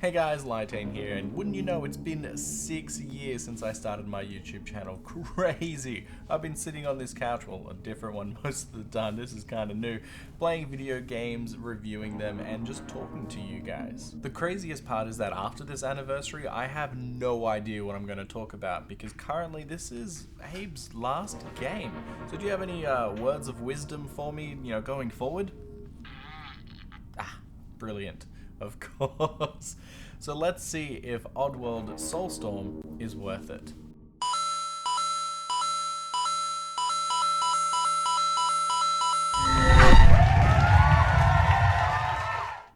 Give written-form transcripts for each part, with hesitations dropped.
Hey guys, Lytane here, and wouldn't you know, it's been 6 years since I started my YouTube channel. Crazy! I've been sitting on this couch, well, a different one most of the time, this is kinda new, playing video games, reviewing them, and just talking to you guys. The craziest part is that after this anniversary, I have no idea what I'm gonna talk about, because currently this is Abe's last game. So do you have any words of wisdom for me, going forward? Brilliant. Of course. So let's see if Oddworld Soulstorm is worth it.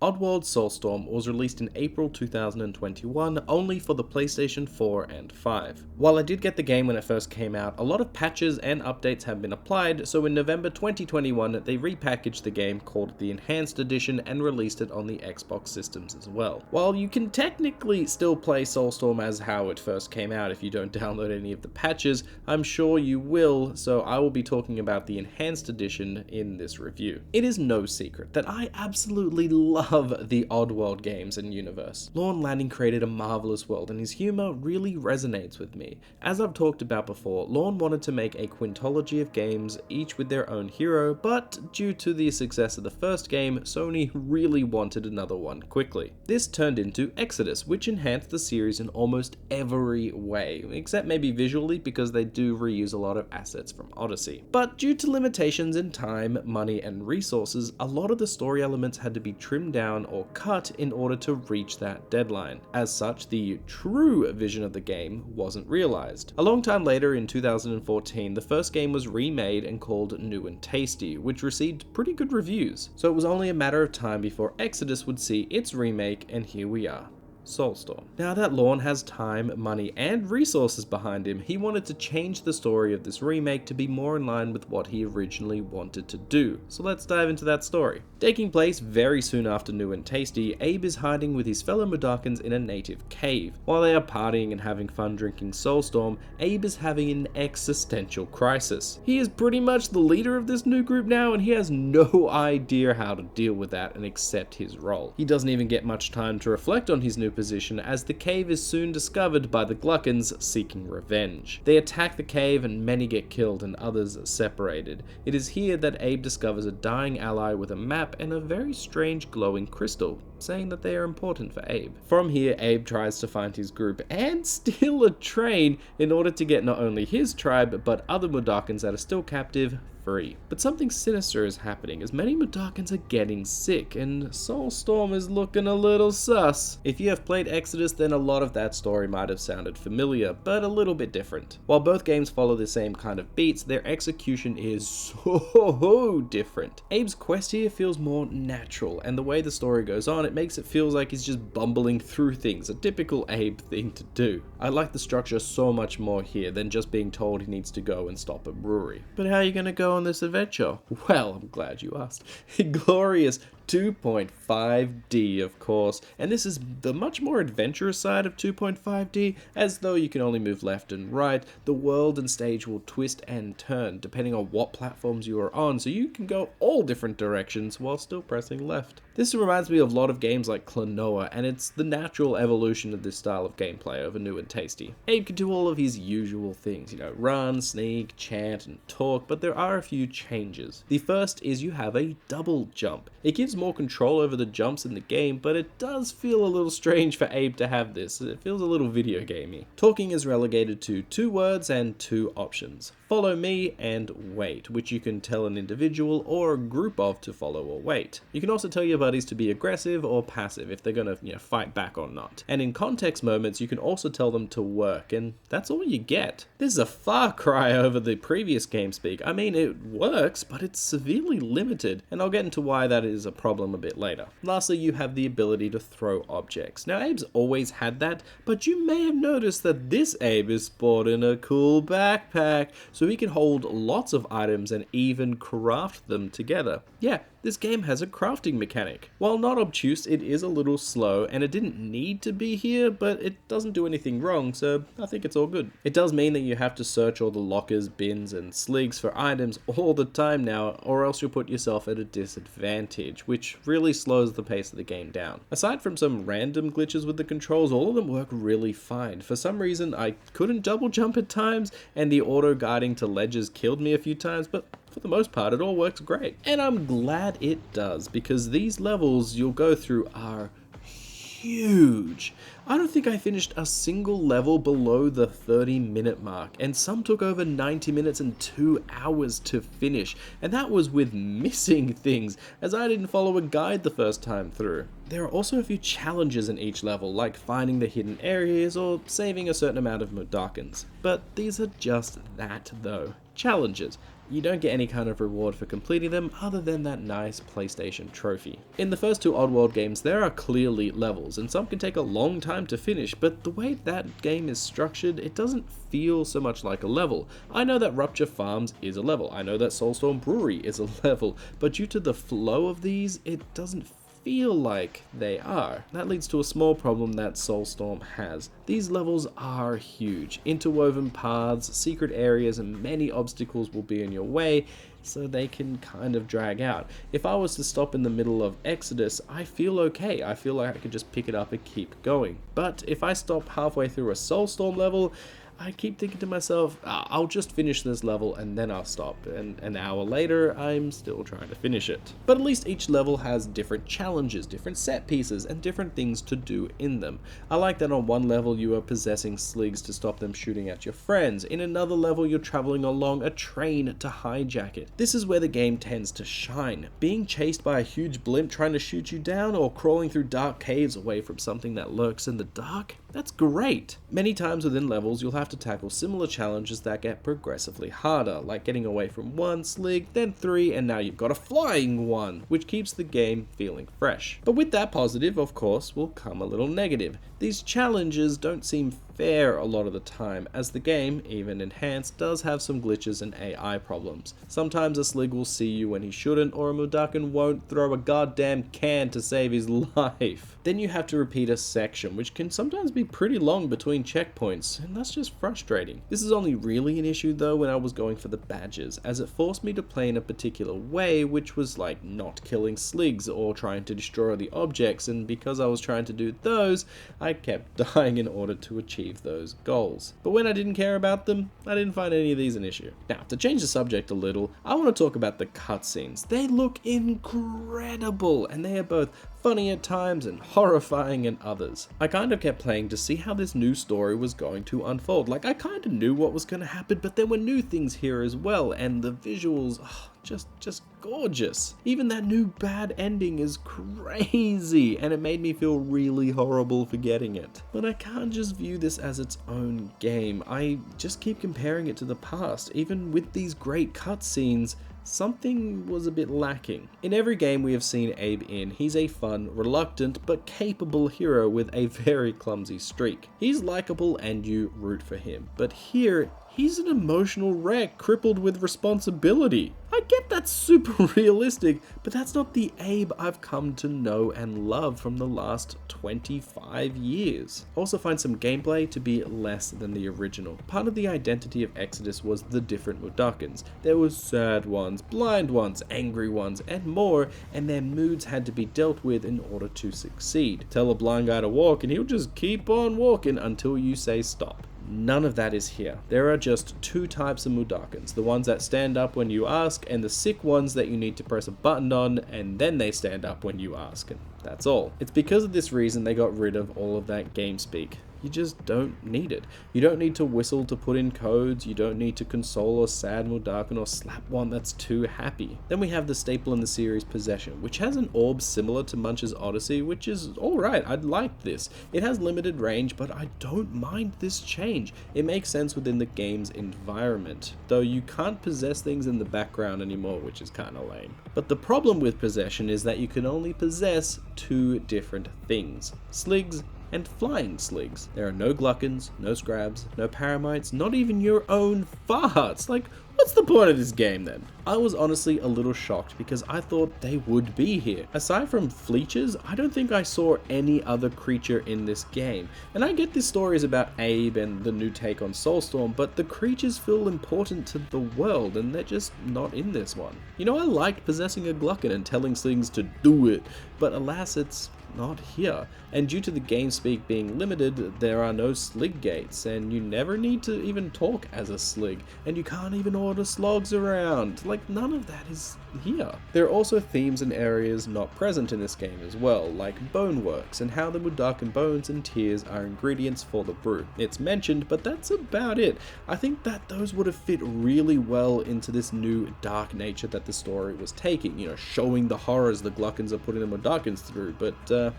Oddworld Soulstorm was released in April 2021 only for the PlayStation 4 and 5. While I did get the game when it first came out, a lot of patches and updates have been applied, so in November 2021 they repackaged the game, called it the Enhanced Edition, and released it on the Xbox systems as well. While you can technically still play Soulstorm as how it first came out if you don't download any of the patches, I'm sure you will, so I will be talking about the Enhanced Edition in this review. It is no secret that I absolutely love the Oddworld games and universe. Lorne Lanning created a marvelous world, and his humor really resonates with me. As I've talked about before, Lorne wanted to make a quintology of games, each with their own hero, but due to the success of the first game, Sony really wanted another one quickly. This turned into Exoddus, which enhanced the series in almost every way, except maybe visually, because they do reuse a lot of assets from Odyssey. But due to limitations in time, money, and resources, a lot of the story elements had to be trimmed down or cut in order to reach that deadline. As such, the true vision of the game wasn't realized. A long time later, in 2014, the first game was remade and called New and Tasty, which received pretty good reviews. So it was only a matter of time before Exoddus would see its remake, and here we are. Soulstorm. Now that Lorne has time, money, and resources behind him, he wanted to change the story of this remake to be more in line with what he originally wanted to do. So let's dive into that story. Taking place very soon after New and Tasty, Abe is hiding with his fellow Mudokons in a native cave. While they are partying and having fun drinking Soulstorm, Abe is having an existential crisis. He is pretty much the leader of this new group now, and he has no idea how to deal with that and accept his role. He doesn't even get much time to reflect on his new position, as the cave is soon discovered by the Gluckons seeking revenge. They attack the cave and many get killed and others separated. It is here that Abe discovers a dying ally with a map and a very strange glowing crystal, saying that they are important for Abe. From here, Abe tries to find his group and steal a train in order to get not only his tribe, but other Mudokons that are still captive free. But something sinister is happening, as many Mudokons are getting sick, and Soulstorm is looking a little sus. If you have played Exoddus, then a lot of that story might have sounded familiar, but a little bit different. While both games follow the same kind of beats, their execution is so different. Abe's quest here feels more natural, and the way the story goes on, it makes it feel like he's just bumbling through things, a typical Abe thing to do. I like the structure so much more here than just being told he needs to go and stop a brewery. But how are you gonna go on this adventure? Well, I'm glad you asked. Glorious 2.5D, of course, and this is the much more adventurous side of 2.5D, as though you can only move left and right, the world and stage will twist and turn depending on what platforms you are on, so you can go all different directions while still pressing left. This reminds me of a lot of games like Klonoa, and it's the natural evolution of this style of gameplay over New and Tasty. Abe can do all of his usual things, run, sneak, chant, and talk, but there are a few changes. The first is you have a double jump. It gives more control over the jumps in the game, but it does feel a little strange for Abe to have this. It feels a little video gamey. Talking is relegated to 2 words and 2 options. Follow me and wait, which you can tell an individual or a group of to follow or wait. You can also tell your buddies to be aggressive or passive if they're gonna, fight back or not. And in context moments, you can also tell them to work, and that's all you get. This is a far cry over the previous game speak. I mean, it works, but it's severely limited, and I'll get into why that is a problem a bit later. Lastly, you have the ability to throw objects. Now, Abe's always had that, but you may have noticed that this Abe is sporting a cool backpack, so he can hold lots of items and even craft them together. Yeah, This game has a crafting mechanic. While not obtuse, it is a little slow, and it didn't need to be here, but it doesn't do anything wrong, so I think it's all good. It does mean that you have to search all the lockers, bins, and sligs for items all the time now, or else you'll put yourself at a disadvantage, which really slows the pace of the game down. Aside from some random glitches with the controls, all of them work really fine. For some reason, I couldn't double jump at times, and the auto guiding to ledges killed me a few times, but for the most part, it all works great. And I'm glad it does, because these levels you'll go through are huge. I don't think I finished a single level below the 30-minute mark, and some took over 90 minutes and 2 hours to finish, and that was with missing things, as I didn't follow a guide the first time through. There are also a few challenges in each level, like finding the hidden areas or saving a certain amount of Mudokons. But these are just that though, challenges. You don't get any kind of reward for completing them other than that nice PlayStation trophy. In the first two Oddworld games, there are clearly levels, and some can take a long time to finish, but the way that game is structured, it doesn't feel so much like a level. I know that Rupture Farms is a level, I know that Soulstorm Brewery is a level, but due to the flow of these, it doesn't feel like they are. That leads to a small problem that Soulstorm has. These levels are huge. Interwoven paths, secret areas, and many obstacles will be in your way, so they can kind of drag out. If I was to stop in the middle of Exoddus, I feel okay. I feel like I could just pick it up and keep going. But if I stop halfway through a Soulstorm level, I keep thinking to myself, I'll just finish this level and then I'll stop, and an hour later I'm still trying to finish it. But at least each level has different challenges, different set pieces, and different things to do in them. I like that on one level you are possessing sligs to stop them shooting at your friends, in another level you're traveling along a train to hijack it. This is where the game tends to shine. Being chased by a huge blimp trying to shoot you down, or crawling through dark caves away from something that lurks in the dark, that's great. Many times within levels you'll have to tackle similar challenges that get progressively harder, like getting away from one slig, then 3, and now you've got a flying one, which keeps the game feeling fresh. But with that positive, of course, will come a little negative. These challenges don't seem fair a lot of the time, as the game, even enhanced, does have some glitches and AI problems. Sometimes a slig will see you when he shouldn't, or a Mudokon won't throw a goddamn can to save his life. Then you have to repeat a section, which can sometimes be pretty long between checkpoints, and that's just frustrating. This is only really an issue though when I was going for the badges, as it forced me to play in a particular way, which was like not killing sligs or trying to destroy the objects, and because I was trying to do those, I kept dying in order to achieve those goals. But when I didn't care about them, I didn't find any of these an issue. Now, to change the subject a little, I want to talk about the cutscenes. They look incredible, and they are both funny at times and horrifying at others. I kind of kept playing to see how this new story was going to unfold. Like, I kind of knew what was going to happen, but there were new things here as well, and the visuals, just gorgeous. Even that new bad ending is crazy, and it made me feel really horrible for getting it. But I can't just view this as its own game. I just keep comparing it to the past. Even with these great cutscenes, something was a bit lacking. In every game we have seen Abe in, he's a fun, reluctant, but capable hero with a very clumsy streak. He's likable and you root for him, but here, he's an emotional wreck crippled with responsibility. I get that's super realistic, but that's not the Abe I've come to know and love from the last 25 years. I also find some gameplay to be less than the original. Part of the identity of Exoddus was the different Mudokons. There were sad ones, blind ones, angry ones, and more, and their moods had to be dealt with in order to succeed. Tell a blind guy to walk and he'll just keep on walking until you say stop. None of that is here. There are just two types of Mudokons, the ones that stand up when you ask, and the sick ones that you need to press a button on, and then they stand up when you ask, and that's all. It's because of this reason they got rid of all of that game speak. You just don't need it. You don't need to whistle to put in codes, you don't need to console a sad Mudokon or slap one that's too happy. Then we have the staple in the series, Possession, which has an orb similar to Munch's Odyssey, which is alright, I'd like this. It has limited range, but I don't mind this change. It makes sense within the game's environment, though you can't possess things in the background anymore, which is kinda lame. But the problem with Possession is that you can only possess two different things, sligs and flying sligs. There are no gluckons, no scrabs, no paramites, not even your own farts. Like, what's the point of this game then? I was honestly a little shocked because I thought they would be here. Aside from fleeches, I don't think I saw any other creature in this game. And I get this story is about Abe and the new take on Soulstorm, but the creatures feel important to the world and they're just not in this one. You know, I liked possessing a gluckon and telling things to do it, but alas, it's not here. And due to the game speak being limited, there are no slig gates, and you never need to even talk as a slig, and you can't even order slogs around. Like, none of that is here. There are also themes and areas not present in this game as well, like boneworks, and how the Mudokon bones and tears are ingredients for the brew. It's mentioned, but that's about it. I think that those would have fit really well into this new dark nature that the story was taking, you know, showing the horrors the gluckons are putting the Mudokons through, but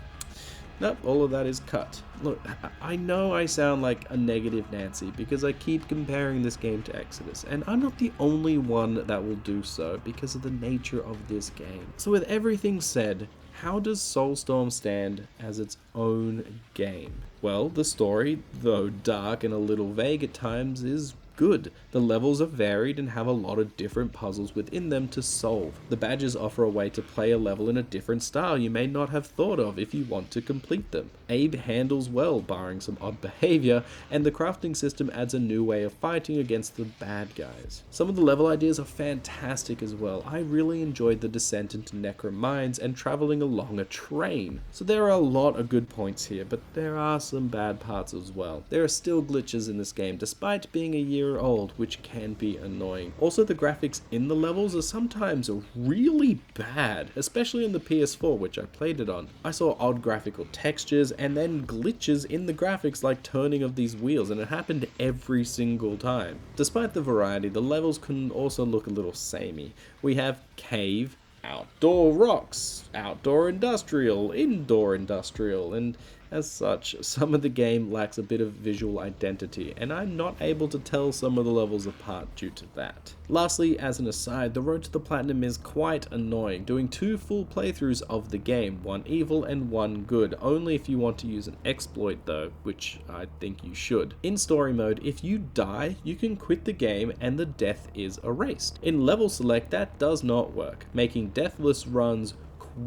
nope, all of that is cut. Look, I know I sound like a negative Nancy because I keep comparing this game to Exoddus, and I'm not the only one that will do so because of the nature of this game. So with everything said, how does Soulstorm stand as its own game? Well, the story, though dark and a little vague at times, is good. The levels are varied and have a lot of different puzzles within them to solve. The badges offer a way to play a level in a different style you may not have thought of if you want to complete them. Abe handles well, barring some odd behavior, and the crafting system adds a new way of fighting against the bad guys. Some of the level ideas are fantastic as well. I really enjoyed the descent into Necro mines and traveling along a train. So there are a lot of good points here, but there are some bad parts as well. There are still glitches in this game, despite being a year old, which can be annoying. Also, the graphics in the levels are sometimes really bad, especially on the PS4, which I played it on. I saw odd graphical textures and then glitches in the graphics like turning of these wheels, and it happened every single time. Despite the variety, the levels can also look a little samey. We have cave, outdoor rocks, outdoor industrial, indoor industrial, and as such, some of the game lacks a bit of visual identity, and I'm not able to tell some of the levels apart due to that. Lastly, as an aside, the road to the platinum is quite annoying, doing 2 full playthroughs of the game, one evil and one good, only if you want to use an exploit though, which I think you should. In story mode, if you die, you can quit the game and the death is erased. In level select, that does not work, making deathless runs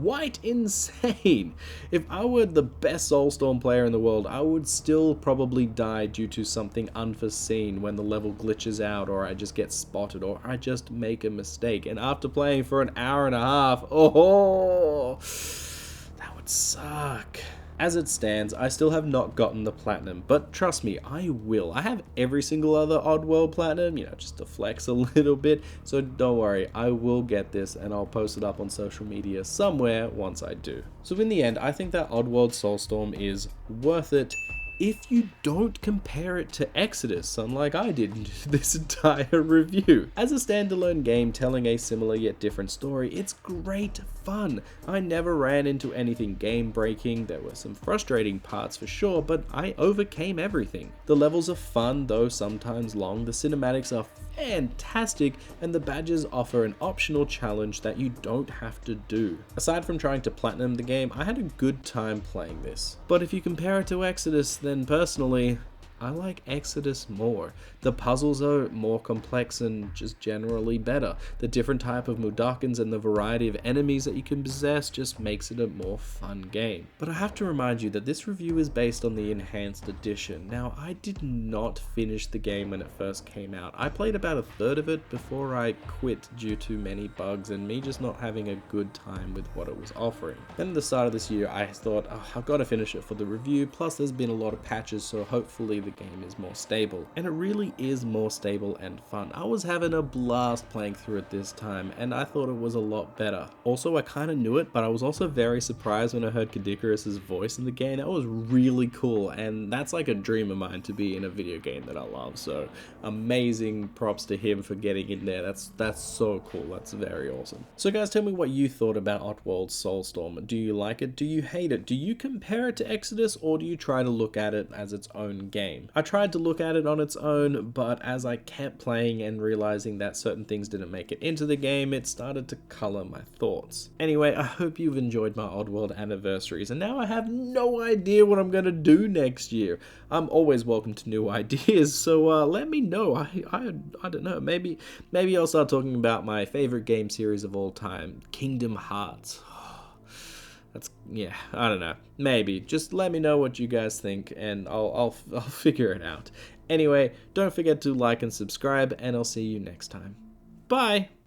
quite insane. If I were the best Soulstorm player in the world, I would still probably die due to something unforeseen when the level glitches out, or I just get spotted, or I just make a mistake. And after playing for an hour and a half, oh, that would suck. As it stands, I still have not gotten the platinum, but trust me, I will. I have every single other Oddworld platinum, you know, just to flex a little bit, so don't worry, I will get this and I'll post it up on social media somewhere once I do. So in the end, I think that Oddworld Soulstorm is worth it if you don't compare it to Exoddus, unlike I did in this entire review. As a standalone game telling a similar yet different story, it's great fun. I never ran into anything game-breaking. There were some frustrating parts for sure, but I overcame everything. The levels are fun, though sometimes long. The cinematics are fantastic, and the badges offer an optional challenge that you don't have to do. Aside from trying to platinum the game, I had a good time playing this. But if you compare it to Exoddus, then personally, I like Exoddus more. The puzzles are more complex and just generally better. The different type of Mudokons and the variety of enemies that you can possess just makes it a more fun game. But I have to remind you that this review is based on the Enhanced Edition. Now, I did not finish the game when it first came out. I played about a third of it before I quit due to many bugs and me just not having a good time with what it was offering. Then at the start of this year, I thought, oh, I've got to finish it for the review, plus there's been a lot of patches, so hopefully the game is more stable. And it really is more stable and fun. I was having a blast playing through it this time, and I thought it was a lot better. Also, I kind of knew it, but I was also very surprised when I heard Kadikarus's voice in the game. That was really cool, and that's like a dream of mine to be in a video game that I love, so amazing props to him for getting in there. That's so cool. That's very awesome. So guys, tell me what you thought about Oddworld Soulstorm. Do you like it? Do you hate it? Do you compare it to Exoddus, or do you try to look at it as its own game? game. I tried to look at it on its own, but as I kept playing and realizing that certain things didn't make it into the game, it started to color my thoughts. Anyway, I hope you've enjoyed my Oddworld anniversaries, and now I have no idea what I'm gonna do next year. I'm always welcome to new ideas, so let me know. I don't know, maybe I'll start talking about my favorite game series of all time, Kingdom Hearts. Yeah, I don't know. Maybe. Just let me know what you guys think, and I'll figure it out. Anyway, don't forget to like and subscribe, and I'll see you next time. Bye!